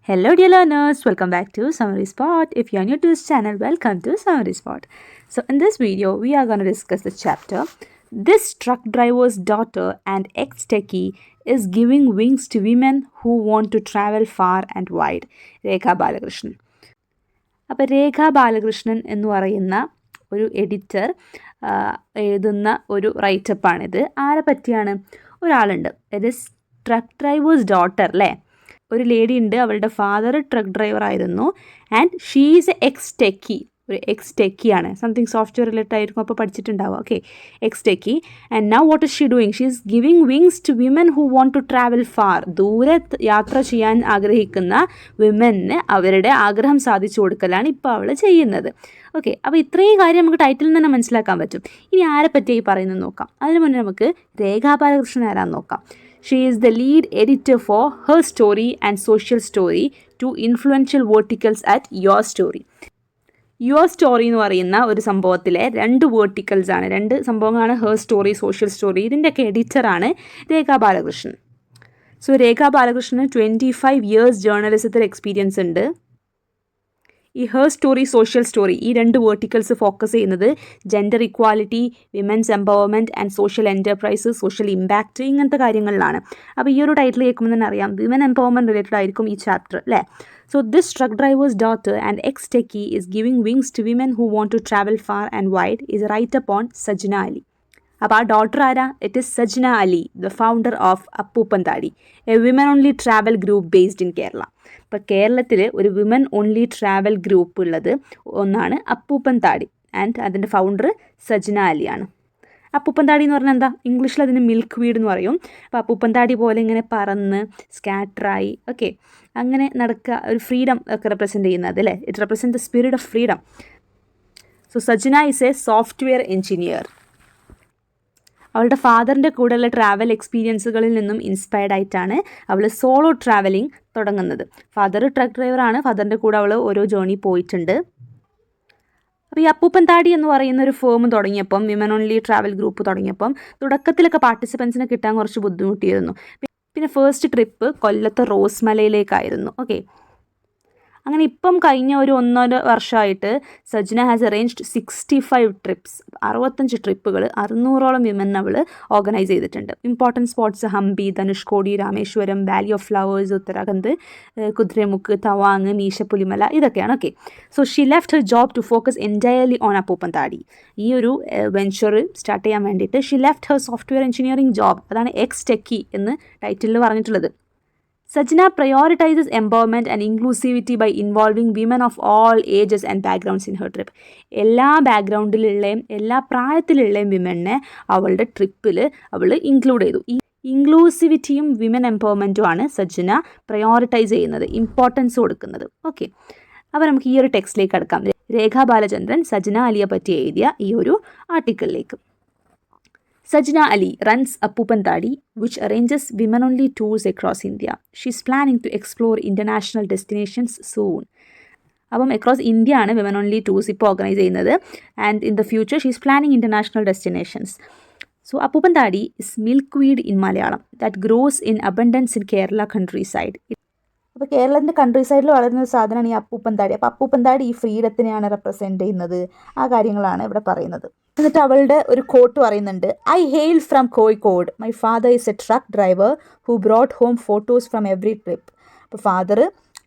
Hello dear learners, welcome back to Summary Spot. If you are new to this channel, welcome to Summary Spot. So in this video, we are going to discuss the chapter, This Truck Driver's Daughter and Ex-Techie is Giving Wings to Women Who Want to Travel Far and Wide. Rekha Balakrishnan. അപ്പോൾ രേഖ ബാലകൃഷ്ണൻ എന്ന് പറയുന്ന ഒരു editor എഴുതുന്ന ഒരു റൈറ്റപ്പാണിത്. ആരെ പറ്റിയാണ്? ഒരാളുണ്ട്, it is truck driver's daughter അല്ലേ. ഒരു ലേഡി ഉണ്ട്, അവളുടെ ഫാദർ ട്രക്ക് ഡ്രൈവർ ആയിരുന്നു and she is ex techie. ഒരു എക്സ് ടെക്കിയാണ്, സംതിങ് സോഫ്റ്റ്വെയർ റിലേറ്റഡ് ആയിരിക്കും, അപ്പോൾ പഠിച്ചിട്ടുണ്ടാവുക. Okay, ex techie. And now what is she doing? She is giving wings to women who want to travel far. ദൂരെ യാത്ര ചെയ്യാൻ ആഗ്രഹിക്കുന്ന വിമന് അവരുടെ ആഗ്രഹം സാധിച്ചു കൊടുക്കലാണ് ഇപ്പോൾ അവൾ ചെയ്യുന്നത്. ഓക്കെ, അപ്പോൾ ഇത്രയും കാര്യം നമുക്ക് ടൈറ്റിൽ തന്നെ മനസ്സിലാക്കാൻ പറ്റും. ഇനി ആരെ പറ്റിയായി പറയുന്നത് നോക്കാം. അതിന് മുന്നേ നമുക്ക് രേഖാ ബാലകൃഷ്ണൻ ആരാന്ന് നോക്കാം. She is the lead editor for Her Story and Social Story, two influential verticals at Your Story. Your story എന്ന് പറയുന്ന ഒരു സംഭവത്തിലെ രണ്ട് വേർട്ടിക്കൽസാണ്, രണ്ട് സംഭവങ്ങളാണ് ഹെർ സ്റ്റോറി, സോഷ്യൽ സ്റ്റോറി. ഇതിൻ്റെയൊക്കെ എഡിറ്ററാണ് രേഖാ ബാലകൃഷ്ണൻ. സോ രേഖാ ബാലകൃഷ്ണന് 25 years ജേർണലിസത്തിൽ എക്സ്പീരിയൻസ് ഉണ്ട്. ഈ ഹെർ സ്റ്റോറി, സോഷ്യൽ സ്റ്റോറി, ഈ രണ്ട് വേർട്ടിക്കൽസ് ഫോക്കസ് ചെയ്യുന്നത് gender equality, women's empowerment and social enterprise, social impact, ഇങ്ങനത്തെ കാര്യങ്ങളിലാണ്. അപ്പോൾ ഈ ഒരു ടൈറ്റിൽ കേൾക്കുമ്പോൾ തന്നെ അറിയാം വിമൻ എംപവർമെൻറ്റ് റിലേറ്റഡ് ആയിരിക്കും ഈ ചാപ്റ്റർ അല്ലേ. So this truck driver's daughter and ex techie is giving wings to women who want to travel far and wide is right upon Sajna Ali. അപ്പോൾ ആ ഡോട്ടർ ആരാ? It is Sajna Ali, the founder of Appooppan Thadi, a women only travel group based in Kerala. ഇപ്പോൾ കേരളത്തിൽ ഒരു women only travel group ഉള്ളത് ഒന്നാണ് അപ്പൂപ്പൻ താടി, ആൻഡ് അതിൻ്റെ ഫൗണ്ടർ സജ്ന അലിയാണ്. അപ്പൂപ്പൻ താടി എന്ന് പറഞ്ഞാൽ എന്താ? ഇംഗ്ലീഷിൽ അതിന് മിൽക്ക് വീഡ് എന്ന് പറയും. അപ്പോൾ അപ്പൂപ്പൻ താടി പോലെ ഇങ്ങനെ പറന്ന് സ്കാറ്ററായി ഓക്കെ അങ്ങനെ നടക്കുക, ഒരു ഫ്രീഡം ഒക്കെ റെപ്രസെൻറ്റ് ചെയ്യുന്നത് അല്ലേ. It represent the spirit of freedom. So Sajna is A software engineer. അവളുടെ ഫാദറിൻ്റെ കൂടെയുള്ള ട്രാവൽ എക്സ്പീരിയൻസുകളിൽ നിന്നും ഇൻസ്പയർഡ് ആയിട്ടാണ് അവൾ സോളോ ട്രാവലിംഗ് തുടങ്ങുന്നത്. ഫാദർ ട്രക്ക് ഡ്രൈവറാണ്, ഫാദറിൻ്റെ കൂടെ അവൾ ഓരോ ജേർണി പോയിട്ടുണ്ട്. അപ്പോൾ ഈ അപ്പൂപ്പൻ താടി എന്ന് പറയുന്ന ഒരു ഫേം തുടങ്ങിയപ്പം, വിമൻ ഓൺലി ട്രാവൽ ഗ്രൂപ്പ് തുടങ്ങിയപ്പം തുടക്കത്തിലൊക്കെ പാർട്ടിസിപ്പൻസിനെ കിട്ടാൻ കുറച്ച് ബുദ്ധിമുട്ടിയിരുന്നു. പിന്നെ ഫസ്റ്റ് ട്രിപ്പ് കൊല്ലത്തെ റോസ്മലയിലേക്കായിരുന്നു. ഓക്കെ, അങ്ങനെ ഇപ്പം കഴിഞ്ഞ ഒരു 1.5 വർഷമായിട്ട് സജ്ന ഹാസ് അറേഞ്ച്ഡ് 65 ട്രിപ്സ്, 65 ട്രിപ്പുകൾ 600ഓളം വിമൻ അവൾ ഓർഗനൈസ് ചെയ്തിട്ടുണ്ട്. Important spots Hampi, Dhanushkodi, Rameswaram, Valley of Flowers, Uttarakhand, Kudremukh, Tawang, Meesapulimala, ഇതൊക്കെയാണ്. Okay, so she left her job to focus entirely on Appooppan Thaadi. ഈ ഒരു വെഞ്ചർ സ്റ്റാർട്ട് ചെയ്യാൻ വേണ്ടിയിട്ട് she left her software engineering job, അതാണ് എക്സ് ടെക്കി എന്ന് ടൈറ്റിലിൽ പറഞ്ഞിട്ടുള്ളത്. Sajna prioritizes empowerment and inclusivity by involving women of all ages and backgrounds in her trip. എല്ലാ ബാക്ക്ഗ്രൗണ്ടിലുള്ളയും എല്ലാ പ്രായത്തിലുള്ളയും വിമനെ അവളുടെ ട്രിപ്പിൽ അവൾ ഇൻക്ലൂഡ് ചെയ്തു. ഈ ഇൻക്ലൂസിവിറ്റിയും വിമൻ എംപവർമെൻറ്റുമാണ് സജ്ന പ്രയോറിറ്റൈസ് ചെയ്യുന്നത്, ഇമ്പോർട്ടൻസ് കൊടുക്കുന്നത്. ഓക്കെ, അപ്പോൾ നമുക്ക് ഈ ഒരു ടെക്സ്റ്റിലേക്ക് അടുക്കാം. രേഖാ ബാലചന്ദ്രൻ സജ്ന അലിയെ പറ്റി എഴുതിയ ഈ ഒരു ആർട്ടിക്കിളിലേക്ക്. Sajna Ali runs Appupan Thadi, which arranges women-only tours across India. She's planning to explore international destinations soon. അപ്പം അക്രോസ് ഇന്ത്യ ആണ് വിമൻ ഓൺലി ടൂർസ് ഇപ്പോൾ ഓർഗനൈസ് ചെയ്യുന്നത്. And in the future she is planning international destinations. So Appooppan Thadi is milk weed in Malayalam that grows in abundance in Kerala countryside. അപ്പോൾ കേരളത്തിൻ്റെ country സൈഡിൽ വളരുന്ന ഒരു സാധനമാണ് ഈ അപ്പൂപ്പൻ താടി. അപ്പോൾ അപ്പൂപ്പൻ താടി ഈ ഫ്രീഡത്തിനെയാണ് റെപ്രസെൻറ്റ് ചെയ്യുന്നത്. ആ കാര്യങ്ങളാണ് ഇവിടെ പറയുന്നത്. എന്നിട്ട് അവളുടെ ഒരു കോട്ട് പറയുന്നുണ്ട്. I hail from Kozhikode, my father is a truck driver who brought home photos from every trip. അപ്പോൾ ഫാദർ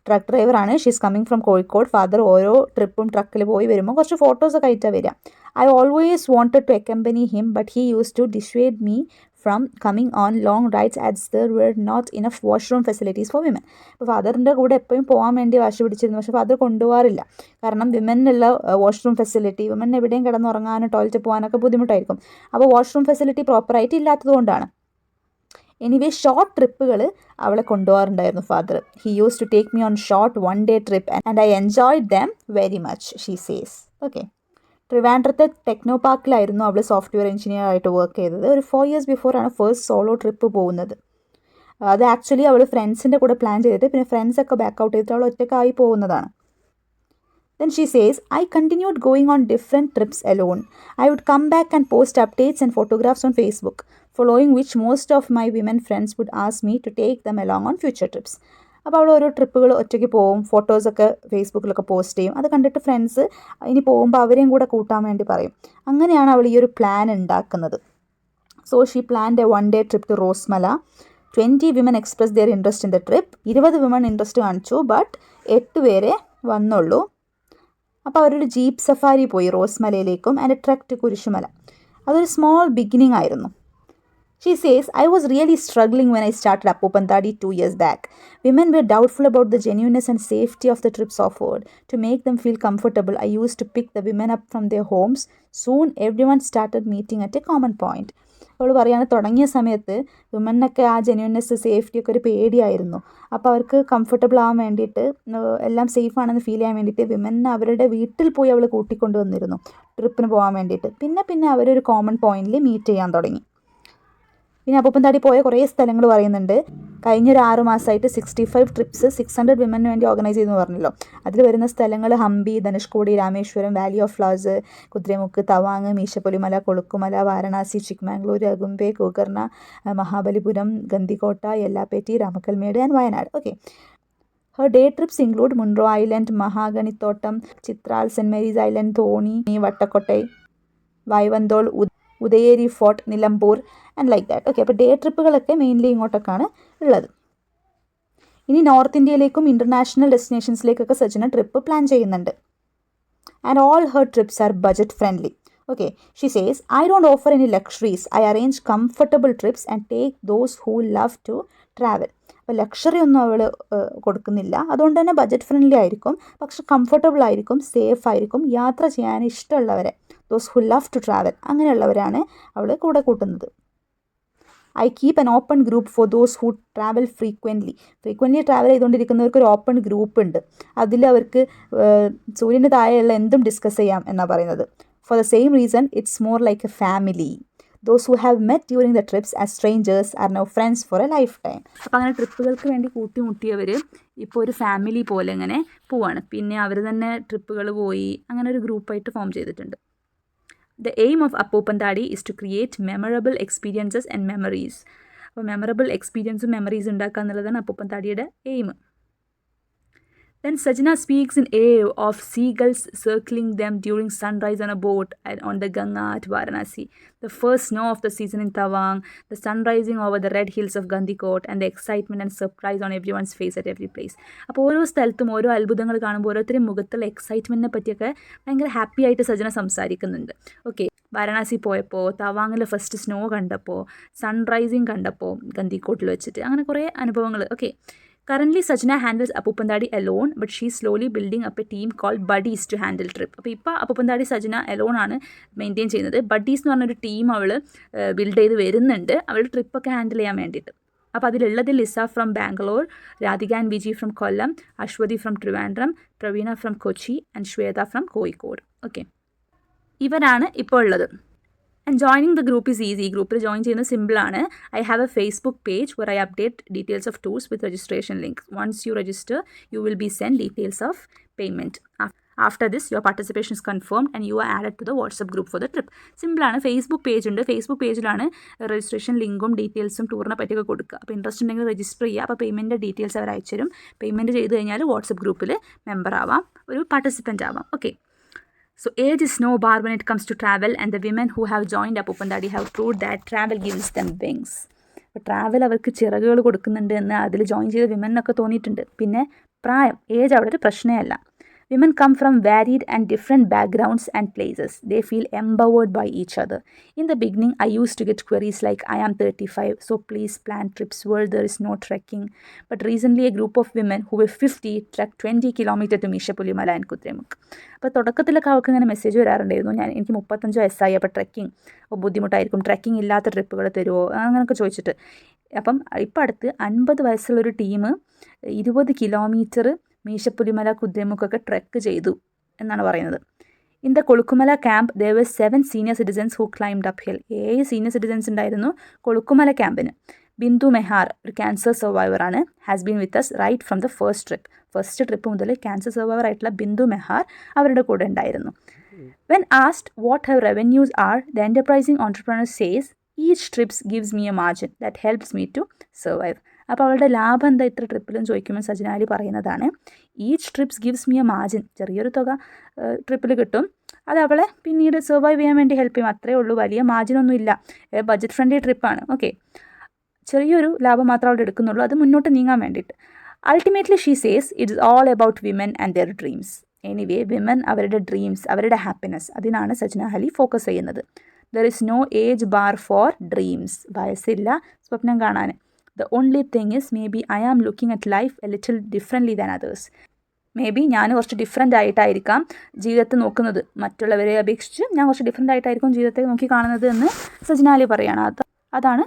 ട്രക്ക് ഡ്രൈവറാണ്, she is coming from Kozhikode. Father ഓരോ ട്രിപ്പും ട്രക്കിൽ പോയി വരുമ്പോൾ കുറച്ച് ഫോട്ടോസൊക്കെ ആയിട്ടാണ് വരിക. I always wanted to accompany him but he use to dissuade me from coming on long rides as there were not enough washroom facilities for women. അപ്പോൾ ഫാദറിൻ്റെ കൂടെ എപ്പോഴും പോകാൻ വേണ്ടി വാശി പിടിച്ചിരുന്നു, പക്ഷേ ഫാദർ കൊണ്ടുപോകാറില്ല. കാരണം വിമനുള്ള വാഷ്റൂം ഫെസിലിറ്റി, വിമൻ എവിടെയും കിടന്നുറങ്ങാനും ടോയ്ലറ്റ് പോകാനൊക്കെ ബുദ്ധിമുട്ടായിരിക്കും. അപ്പോൾ വാഷ്റൂം ഫെസിലിറ്റി പ്രോപ്പറായിട്ട് ഇല്ലാത്തത് കൊണ്ടാണ്. എനിവേ ഷോർട്ട് ട്രിപ്പുകൾ അവളെ കൊണ്ടുപോകാറുണ്ടായിരുന്നു father. He use to take me on short 1-day trip and I enjoyed them very much, she says. Okay, ട്രിവാൻഡ്രത്തെ ടെക്നോ പാർക്കിലായിരുന്നു അവൾ സോഫ്റ്റ്വെയർ എഞ്ചിനീയർ ആയിട്ട് വർക്ക് ചെയ്തത്. ഒരു 4 years ബിഫോറാണ് ഫസ്റ്റ് സോളോ ട്രിപ്പ് പോകുന്നത്. അത് ആക്ച്വലി അവൾ ഫ്രണ്ട്സിൻ്റെ കൂടെ പ്ലാൻ ചെയ്തിട്ട് പിന്നെ ഫ്രണ്ട്സൊക്കെ ബാക്ക് ഔട്ട് ചെയ്തിട്ട് അവൾ ഒറ്റക്കായി പോകുന്നതാണ്. Then she says, I continued going on different trips alone. I would come back and post updates and photographs on Facebook, following which most of my women friends would ask me to take them along on future trips. അപ്പോൾ അവൾ ഓരോ ട്രിപ്പുകൾ ഒറ്റയ്ക്ക് പോവും, ഫോട്ടോസൊക്കെ ഫേസ്ബുക്കിലൊക്കെ post ചെയ്യും. അത് കണ്ടിട്ട് friends ഇനി പോകുമ്പോൾ അവരെയും കൂടെ കൂട്ടാൻ വേണ്ടി പറയും. അങ്ങനെയാണ് അവൾ ഈ ഒരു പ്ലാൻ ഉണ്ടാക്കുന്നത്. So she planned a 1 day trip to Rosemala. 20 women expressed their interest in the trip. 20 women interest കാണിച്ചു, ബട്ട് 8 പേരെ വന്നുള്ളൂ. അപ്പോൾ അവരൊരു ജീപ്പ് സഫാരി പോയി റോസ്മലയിലേക്കും ആൻഡ് ട്രക്ക് ടു കുരിശുമല. അതൊരു സ്മോൾ ബിഗിനിങ് ആയിരുന്നു. She says, I was really struggling when I started Appupantadi 2 years back. Women were doubtful about the genuineness and safety of the trips offered. To make them feel comfortable, I used to pick the women up from their homes. Soon, everyone started meeting at a common point. അവൾ പറയാണ്, തുടങ്ങിയ സമയത്ത് വിമനൊക്കെ ആ ജെന്യൂനെസ് സേഫ്റ്റിയൊക്കെ ഒരു പേടിയായിരുന്നു. അപ്പോൾ അവർക്ക് comfortable ആവാൻ വേണ്ടിയിട്ട്, എല്ലാം സേഫ് ആണെന്ന് ഫീൽ ചെയ്യാൻ വേണ്ടിയിട്ട് വിമനെ അവരുടെ വീട്ടിൽ പോയി അവൾ കൂട്ടിക്കൊണ്ടു വന്നിരുന്നു ട്രിപ്പിന് പോകാൻ വേണ്ടിയിട്ട്. പിന്നെ അവരൊരു കോമൺ പോയിന്റിൽ മീറ്റ് ചെയ്യാൻ തുടങ്ങി. പിന്നെ അപ്പൂപ്പന്താടി പോയ കുറേ സ്ഥലങ്ങൾ പറയുന്നുണ്ട്. കഴിഞ്ഞൊരു 6 മാസമായിട്ട് 65 ട്രിപ്സ് 600 വിമന് വേണ്ടി ഓർഗനൈസ് ചെയ്തെന്ന് പറഞ്ഞല്ലോ. അതിൽ വരുന്ന സ്ഥലങ്ങൾ Hampi, Dhanushkodi, Rameswaram, Valley of Flowers, Kudremukh, Tawang, Meesapulimala, Kolukkumalai, Varanasi, Chikmagalur, Agumbe, Gokarna, Mahabalipuram, Gandikota, Yellapatti, Ramakkalmedu and Wayanad. Okay. Her day trips include Munro Island, Mahaganithotam, Chitral, St. Mary's Island, Thoni, Vattakottai, Vaivandol, Udayeri fort, Nilambur and like that. Okay. അപ്പോൾ ഡേ ട്രിപ്പുകളൊക്കെ മെയിൻലി ഇങ്ങോട്ടൊക്കെയാണ് ഉള്ളത്. ഇനി നോർത്ത് ഇന്ത്യയിലേക്കും ഇൻ്റർനാഷണൽ ഡെസ്റ്റിനേഷൻസിലേക്കൊക്കെ സജന ട്രിപ്പ് പ്ലാൻ ചെയ്യുന്നുണ്ട്. And all her trips are budget friendly. Okay. She says, I don't offer any luxuries. I arrange comfortable trips and take those who love to travel. അപ്പോൾ luxury ഒന്നും അവൾ കൊടുക്കുന്നില്ല. അതുകൊണ്ട് തന്നെ budget friendly ആയിരിക്കും, പക്ഷെ comfortable ആയിരിക്കും, സേഫ് ആയിരിക്കും, യാത്ര ചെയ്യാൻ ഇഷ്ടമുള്ളവരെ, those who love to travel, അങ്ങനെയുള്ളവരാണ് അവൾ കൂടെ കൂട്ടുന്നത്. I keep an open group for those who travel frequently travel ചെയ്തുകൊണ്ടിരിക്കുന്നവർക്ക് ഒരു ഓപ്പൺ ഗ്രൂപ്പ് ഉണ്ട്. അതിൽ അവർക്ക് സൂര്യന് താഴെയുള്ള എന്തും ഡിസ്കസ് ചെയ്യാം എന്നാണ് പറയുന്നത്. For the same reason it's more like A family. Those who have met during the TRIPS as strangers are now friends four A life time. അപ്പോൾ അങ്ങനെ ട്രിപ്പുകൾക്ക് വേണ്ടി കൂട്ടിമുട്ടിയവർ ഇപ്പോൾ ഒരു ഫാമിലി പോലെ ഇങ്ങനെ പോവാണ്. പിന്നെ അവർ തന്നെ ട്രിപ്പുകൾ പോയി അങ്ങനെ ഒരു ഗ്രൂപ്പായിട്ട് ഫോം ചെയ്തിട്ടുണ്ട്. The aim of Appupantadi is to create memorable experiences and memories. അപ്പോൾ മെമ്മറബിൾ എക്സ്പീരിയൻസും മെമ്മറീസ് ഉണ്ടാക്കുക എന്നുള്ളതാണ് അപ്പൂപ്പന്താടിയുടെ aim. Then Sajna speaks in awe of seagulls circling them during sunrise on a boat on the Ganga at Varanasi, the first snow of the season in Tawang, the sun rising over the red hills of Gandikot, and the excitement and surprise on everyone's face at every place. അപ്പോൾ ഓരോ സ്ഥലത്തും ഓരോ അത്ഭുതങ്ങൾ കാണുമ്പോൾ ഓരോരുത്തരും മുഖത്തുള്ള എക്സൈറ്റ്മെൻറ്റിനെ പറ്റിയൊക്കെ ഭയങ്കര happy ആയിട്ട് സജന സംസാരിക്കുന്നുണ്ട്. ഓക്കെ. വാരണാസി പോയപ്പോൾ, തവാങ്ങിൽ ഫസ്റ്റ് സ്നോ കണ്ടപ്പോൾ, സൺറൈസിങ് കണ്ടപ്പോൾ ഗന്ദിക്കോട്ടിൽ വെച്ചിട്ട്, അങ്ങനെ കുറേ അനുഭവങ്ങൾ. Okay. Currently, Sajna handles Appupantadi alone, but she's slowly building up a team called Buddies to handle trip. അപ്പോൾ ഇപ്പോൾ അപ്പൂപ്പന്താടി സജന alone ആണ് മെയിൻറ്റെയിൻ ചെയ്യുന്നത്. ബഡീസ് എന്ന് പറഞ്ഞൊരു ടീം അവൾ ബിൽഡ് ചെയ്ത് വരുന്നുണ്ട്, അവളുടെ ട്രിപ്പൊക്കെ ഹാൻഡിൽ ചെയ്യാൻ വേണ്ടിയിട്ട്. അപ്പോൾ അതിലുള്ളത് Lisa from Bangalore, Radhika and Viji from Kollam, Ashwathy from Trivandrum, Praveena from Kochi and Shweta from Kozhikode. Okay. ഇവരാണ് ഇപ്പോൾ ഉള്ളത്. And joining the group is easy. ഗ്രൂപ്പിൽ ജോയിൻ ചെയ്യുന്നത് സിമ്പിളാണ്. I have a Facebook page where I update details of tours with registration link. Once you register, you will be sent details of payment. After this, your participation is confirmed and you are added to the WhatsApp group for the trip. സിമ്പിളാണ്. Facebook page ഉണ്ട്. Facebook പേജിലാണ് registration ലിങ്കും ഡീറ്റെയിൽസും ടൂറിനെ പറ്റിയൊക്കെ കൊടുക്കുക. അപ്പോൾ interest ഉണ്ടെങ്കിൽ register ചെയ്യുക. അപ്പോൾ പേയ്മെൻറ്റ് ഡീറ്റെയിൽസ് അവർ അയച്ചു തരും. പേയ്മെൻറ്റ് ചെയ്ത് കഴിഞ്ഞാൽ വാട്സപ്പ് ഗ്രൂപ്പിൽ മെമ്പർ ആവാം, ഒരു പാർട്ടിസിപ്പൻ്റ് ആവാം. Okay. So age is no bar when it comes to travel, and the women who have joined Appupantadi have proved that travel gives them wings. അപ്പോൾ travel അവർക്ക് ചിറകുകൾ കൊടുക്കുന്നുണ്ട് എന്ന് അതിൽ ജോയിൻ ചെയ്ത വിമനൊക്കെ തോന്നിയിട്ടുണ്ട്. പിന്നെ പ്രായം, ഏജ് അവിടെ ഒരു പ്രശ്നമല്ല. Women come from varied and different backgrounds and places. They feel empowered by each other. In the beginning, I used to get queries like, I am 35, so please plan trips where there is no trekking. But recently, a group of women who were 50 trekked 20 kilometers to Meeshapulimala and Kudremukh. അപ്പോൾ തുടക്കത്തിലൊക്കെ അവർക്ക് ഇങ്ങനെ message വരാറുണ്ടായിരുന്നു, എനിക്ക് 35 വയസ്സായി, അപ്പോൾ trekking ബുദ്ധിമുട്ടായിരിക്കും, trekking ഇല്ലാത്ത ട്രിപ്പുകൾ തരുമോ അങ്ങനെയൊക്കെ ചോദിച്ചിട്ട്. അപ്പം ഇപ്പം അടുത്ത് 50 വയസ്സുള്ളൊരു ടീം 20 കിലോമീറ്റർ മീശപ്പുലിമല കുദ്രമുക്കൊക്കെ ട്രെക്ക് ചെയ്തു എന്നാണ് പറയുന്നത്. In the Kolukkumalai camp there were 7 senior citizens who climbed uphill. 7 senior citizens ഉണ്ടായിരുന്നു കൊളുക്കുമല ക്യാമ്പിന്. ബിന്ദു മെഹാർ ഒരു ക്യാൻസർ സർവൈവറാണ്, has been with us right from the first trip മുതൽ ക്യാൻസർ സർവൈവർ ആയിട്ടുള്ള ബിന്ദു മെഹാർ അവരുടെ കൂടെ ഉണ്ടായിരുന്നു. When asked what her revenues are, the enterprising entrepreneur says, each trip gives me a margin that helps me to survive. അപ്പോൾ അവളുടെ ലാഭം എന്താ ഇത്ര ട്രിപ്പിലും ചോദിക്കുമ്പോൾ സജന അലി പറയുന്നതാണ്, each TRIPS gives me a margin, ചെറിയൊരു തുക ട്രിപ്പിൽ കിട്ടും, അത് അവളെ പിന്നീട് സർവൈവ് ചെയ്യാൻ വേണ്ടി ഹെൽപ്പ് ചെയ്യും, അത്രയേ ഉള്ളൂ, വലിയ മാർജിനൊന്നും ഇല്ല, ബഡ്ജറ്റ് ഫ്രണ്ട്ലി ട്രിപ്പാണ്. ഓക്കെ, ചെറിയൊരു ലാഭം മാത്രമേ അവിടെ എടുക്കുന്നുള്ളൂ, അത് മുന്നോട്ട് നീങ്ങാൻ വേണ്ടിയിട്ട്. Ultimately she says it's all about women and their dreams. Anyway women, അവരുടെ ഡ്രീംസ്, അവരുടെ ഹാപ്പിനെസ്, അതിനാണ് സജന അലി ഫോക്കസ് ചെയ്യുന്നത്. There is no age bar for dreams, വയസ്സില്ല സ്വപ്നം കാണാൻ. The only thing is maybe I am looking at life a little differently than others. Maybe ഞാൻ കുറച്ച് different ആയിട്ടായിരിക്കാം ജീവിതത്തെ നോക്കുന്നത്, മറ്റുള്ളവരെ അപേക്ഷിച്ച് ഞാൻ കുറച്ച് ഡിഫറെൻ്റ് ആയിട്ടായിരിക്കും ജീവിതത്തെ നോക്കി കാണുന്നത് എന്ന് സജന അലി പറയുകയാണ്. അതാണ്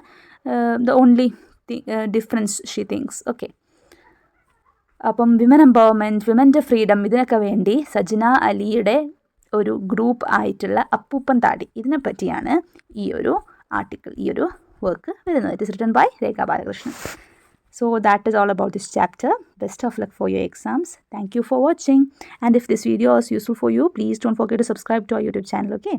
the only difference she things. Okay, അപ്പം വിമൻ എംപവർമെൻറ്റ്, വിമൻ്റെ ഫ്രീഡം, ഇതിനൊക്കെ വേണ്ടി സജന അലിയുടെ ഒരു ഗ്രൂപ്പ് ആയിട്ടുള്ള അപ്പൂപ്പൻ താടി, ഇതിനെ പറ്റിയാണ് ഈ ഒരു ആർട്ടിക്കിൾ, ഈ ഒരു വർക്ക് വരുന്നത്. It is written by Rekha Balakrishnan. So that is all about this chapter. Best of luck for your exams. Thank you for watching. And if this video is useful for you, please don't forget to subscribe to our YouTube channel. Okay.